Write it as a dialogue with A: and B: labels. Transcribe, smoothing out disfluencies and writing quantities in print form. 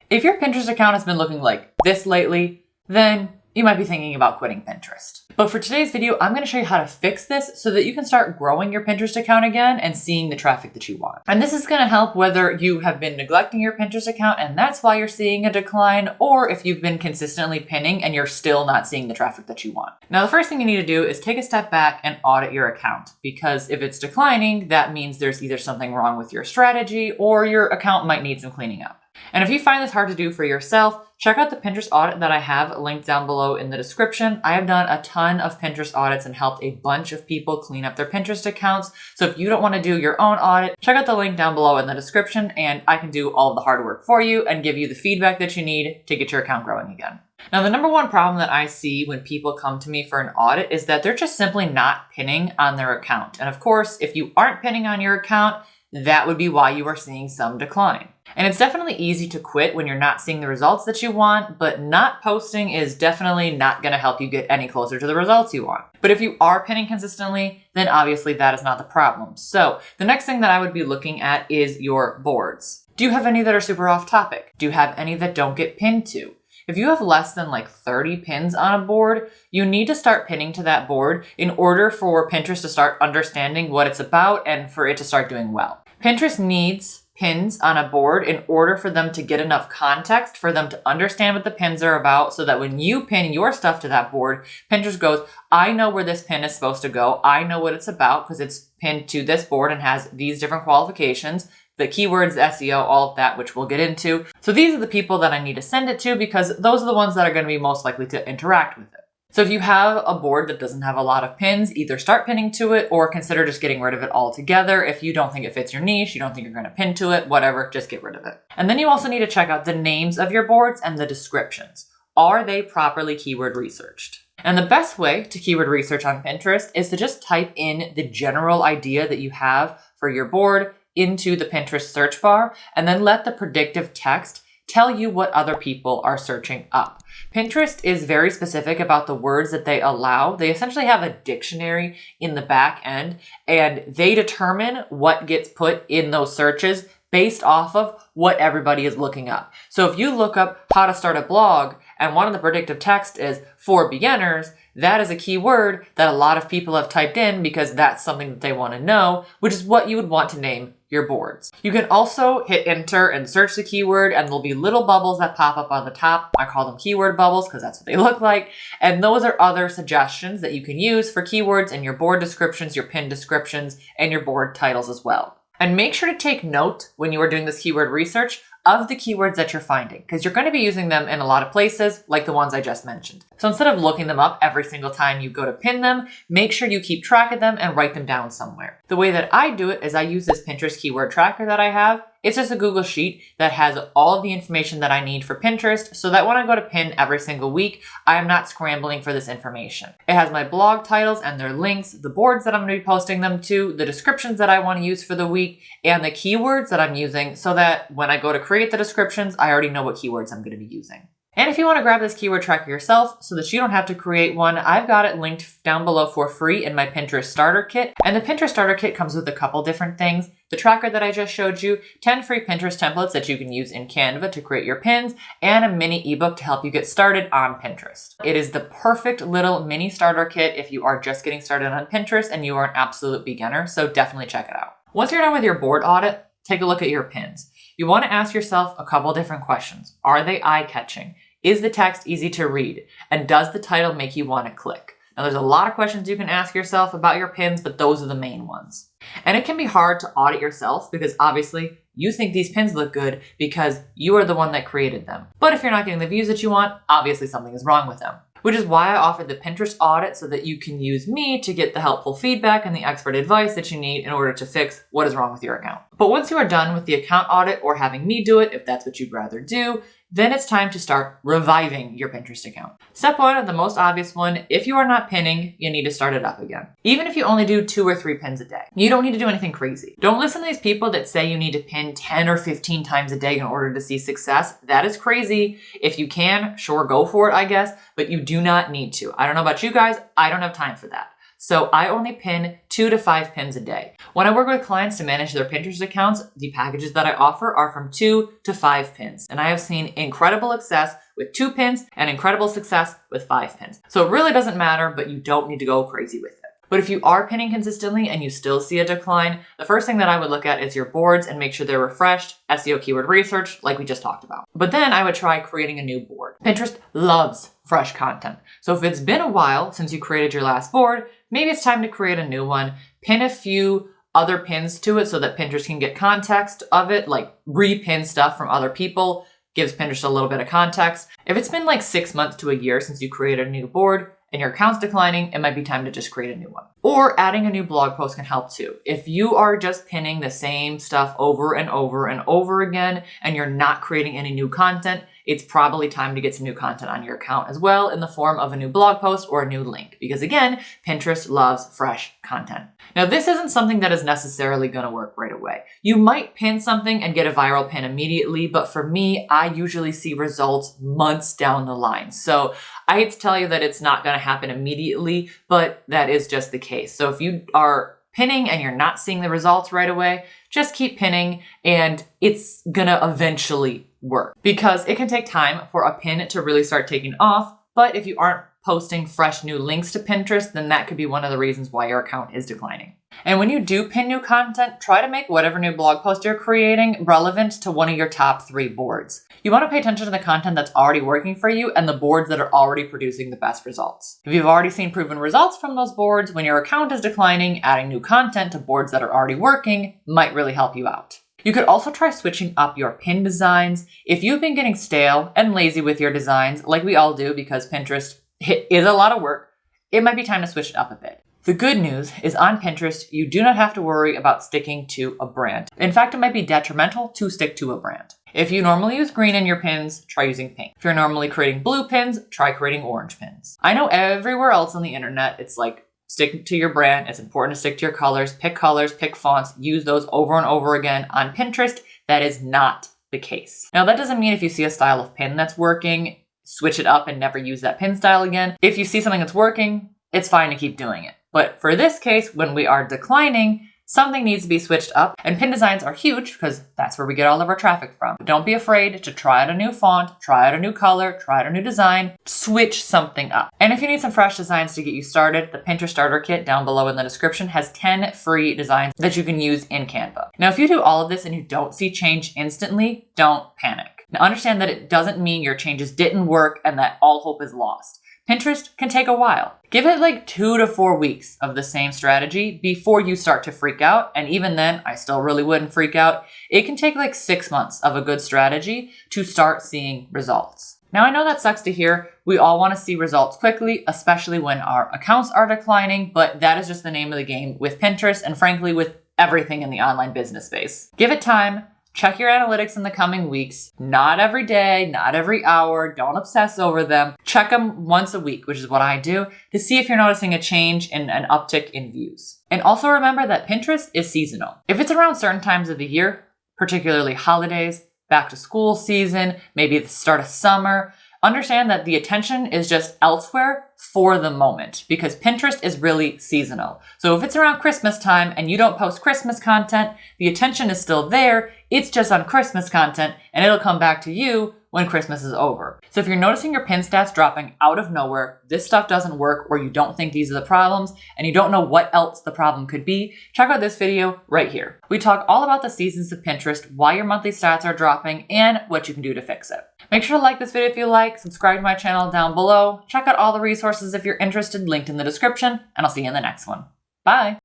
A: If your Pinterest account has been looking like this lately, then you might be thinking about quitting Pinterest. But for today's video, I'm going to show you how to fix this so that you can start growing your Pinterest account again and seeing the traffic that you want. And this is going to help whether you have been neglecting your Pinterest account and that's why you're seeing a decline, or if you've been consistently pinning and you're still not seeing the traffic that you want. Now, the first thing you need to do is take a step back and audit your account, because if it's declining, that means there's either something wrong with your strategy or your account might need some cleaning up. And if you find this hard to do for yourself, check out the Pinterest audit that I have linked down below in the description. I have done a ton of Pinterest audits and helped a bunch of people clean up their Pinterest accounts. So if you don't want to do your own audit, check out the link down below in the description and I can do all of the hard work for you and give you the feedback that you need to get your account growing again. Now, the number one problem that I see when people come to me for an audit is that they're just simply not pinning on their account. And of course, if you aren't pinning on your account, that would be why you are seeing some decline. And it's definitely easy to quit when you're not seeing the results that you want, but not posting is definitely not going to help you get any closer to the results you want. But if you are pinning consistently, then obviously that is not the problem. So the next thing that I would be looking at is your boards. Do you have any that are super off topic? Do you have any that don't get pinned to? If you have less than like 30 pins on a board, you need to start pinning to that board in order for Pinterest to start understanding what it's about and for it to start doing well. Pinterest needs pins on a board in order for them to get enough context for them to understand what the pins are about, so that when you pin your stuff to that board, Pinterest goes, I know where this pin is supposed to go. I know what it's about because it's pinned to this board and has these different qualifications. The keywords, SEO, all of that, which we'll get into. So these are the people that I need to send it to because those are the ones that are going to be most likely to interact with it. So if you have a board that doesn't have a lot of pins, either start pinning to it or consider just getting rid of it altogether. If you don't think it fits your niche, you don't think you're going to pin to it, whatever, just get rid of it. And then you also need to check out the names of your boards and the descriptions. Are they properly keyword researched? And the best way to keyword research on Pinterest is to just type in the general idea that you have for your board into the Pinterest search bar, and then let the predictive text tell you what other people are searching up. Pinterest is very specific about the words that they allow. They essentially have a dictionary in the back end, and they determine what gets put in those searches based off of what everybody is looking up. So if you look up how to start a blog and one of the predictive text is for beginners, that is a keyword that a lot of people have typed in because that's something that they want to know, which is what you would want to name your boards. You can also hit enter and search the keyword, and there'll be little bubbles that pop up on the top. I call them keyword bubbles because that's what they look like. And those are other suggestions that you can use for keywords in your board descriptions, your pin descriptions, and your board titles as well. And make sure to take note when you are doing this keyword research of the keywords that you're finding, because you're going to be using them in a lot of places like the ones I just mentioned. So instead of looking them up every single time you go to pin them, make sure you keep track of them and write them down somewhere. The way that I do it is I use this Pinterest keyword tracker that I have. It's just a Google sheet that has all of the information that I need for Pinterest, so that when I go to pin every single week, I am not scrambling for this information. It has my blog titles and their links, the boards that I'm going to be posting them to, the descriptions that I want to use for the week, and the keywords that I'm using, so that when I go to create the descriptions, I already know what keywords I'm going to be using. And if you want to grab this keyword tracker yourself so that you don't have to create one, I've got it linked down below for free in my Pinterest starter kit. And the Pinterest starter kit comes with a couple different things. The tracker that I just showed you, 10 free Pinterest templates that you can use in Canva to create your pins, and a mini ebook to help you get started on Pinterest. It is the perfect little mini starter kit if you are just getting started on Pinterest and you are an absolute beginner, so definitely check it out. Once you're done with your board audit, take a look at your pins. You want to ask yourself a couple different questions. Are they eye-catching? Is the text easy to read? And does the title make you want to click? Now, there's a lot of questions you can ask yourself about your pins, but those are the main ones. And it can be hard to audit yourself because obviously you think these pins look good because you are the one that created them. But if you're not getting the views that you want, obviously something is wrong with them. Which is why I offered the Pinterest audit, so that you can use me to get the helpful feedback and the expert advice that you need in order to fix what is wrong with your account. But once you are done with the account audit, or having me do it if that's what you'd rather do, then it's time to start reviving your Pinterest account. Step one, the most obvious one, if you are not pinning, you need to start it up again. Even if you only do 2 or 3 pins a day, you don't need to do anything crazy. Don't listen to these people that say you need to pin 10 or 15 times a day in order to see success. That is crazy. If you can, sure, go for it, I guess, but you do not need to. I don't know about you guys, I don't have time for that. So I only pin 2 to 5 pins a day. When I work with clients to manage their Pinterest accounts, the packages that I offer are from 2 to 5 pins. And I have seen incredible success with 2 pins and incredible success with 5 pins. So it really doesn't matter, but you don't need to go crazy with it. But if you are pinning consistently and you still see a decline, the first thing that I would look at is your boards and make sure they're refreshed, SEO keyword research, like we just talked about. But then I would try creating a new board. Pinterest loves fresh content. So if it's been a while since you created your last board, maybe it's time to create a new one. Pin a few other pins to it so that Pinterest can get context of it, like repin stuff from other people, gives Pinterest a little bit of context. If it's been like 6 months to a year since you created a new board, and your account's declining, it might be time to just create a new one. Or adding a new blog post can help too. If you are just pinning the same stuff over and over and over again, and you're not creating any new content, it's probably time to get some new content on your account as well in the form of a new blog post or a new link. Because again, Pinterest loves fresh content. Now, this isn't something that is necessarily going to work right away. You might pin something and get a viral pin immediately, but for me, I usually see results months down the line. So I hate to tell you that it's not going to happen immediately, but that is just the case. So if you are pinning and you're not seeing the results right away, just keep pinning and it's gonna eventually work, because it can take time for a pin to really start taking off. But if you aren't posting fresh new links to Pinterest, then that could be one of the reasons why your account is declining. And when you do pin new content, try to make whatever new blog post you're creating relevant to one of your top 3 boards. You want to pay attention to the content that's already working for you and the boards that are already producing the best results. If you've already seen proven results from those boards, when your account is declining, adding new content to boards that are already working might really help you out. You could also try switching up your pin designs. If you've been getting stale and lazy with your designs, like we all do because Pinterest is a lot of work, it might be time to switch it up a bit. The good news is on Pinterest, you do not have to worry about sticking to a brand. In fact, it might be detrimental to stick to a brand. If you normally use green in your pins, try using pink. If you're normally creating blue pins, try creating orange pins. I know everywhere else on the internet, it's like, stick to your brand. It's important to stick to your colors, pick fonts, use those over and over again. On Pinterest, that is not the case. Now, that doesn't mean if you see a style of pin that's working, switch it up and never use that pin style again. If you see something that's working, it's fine to keep doing it. But for this case, when we are declining, something needs to be switched up, and pin designs are huge because that's where we get all of our traffic from. Don't be afraid to try out a new font, try out a new color, try out a new design, switch something up. And if you need some fresh designs to get you started, the Pinterest Starter Kit down below in the description has 10 free designs that you can use in Canva. Now, if you do all of this and you don't see change instantly, don't panic. Now, understand that it doesn't mean your changes didn't work and that all hope is lost. Pinterest can take a while. Give it like 2 to 4 weeks of the same strategy before you start to freak out. And even then, I still really wouldn't freak out. It can take like 6 months of a good strategy to start seeing results. Now, I know that sucks to hear. We all want to see results quickly, especially when our accounts are declining, but that is just the name of the game with Pinterest and frankly with everything in the online business space. Give it time. Check your analytics in the coming weeks. Not every day, not every hour. Don't obsess over them. Check them once a week, which is what I do, to see if you're noticing a change in an uptick in views. And also remember that Pinterest is seasonal. If it's around certain times of the year, particularly holidays, back to school season, maybe the start of summer, understand that the attention is just elsewhere for the moment because Pinterest is really seasonal. So if it's around Christmas time and you don't post Christmas content, the attention is still there. It's just on Christmas content and it'll come back to you when Christmas is over. So if you're noticing your pin stats dropping out of nowhere, this stuff doesn't work, or you don't think these are the problems and you don't know what else the problem could be, check out this video right here. We talk all about the seasons of Pinterest, why your monthly stats are dropping, and what you can do to fix it. Make sure to like this video if you like, subscribe to my channel down below, check out all the resources if you're interested, linked in the description, and I'll see you in the next one. Bye!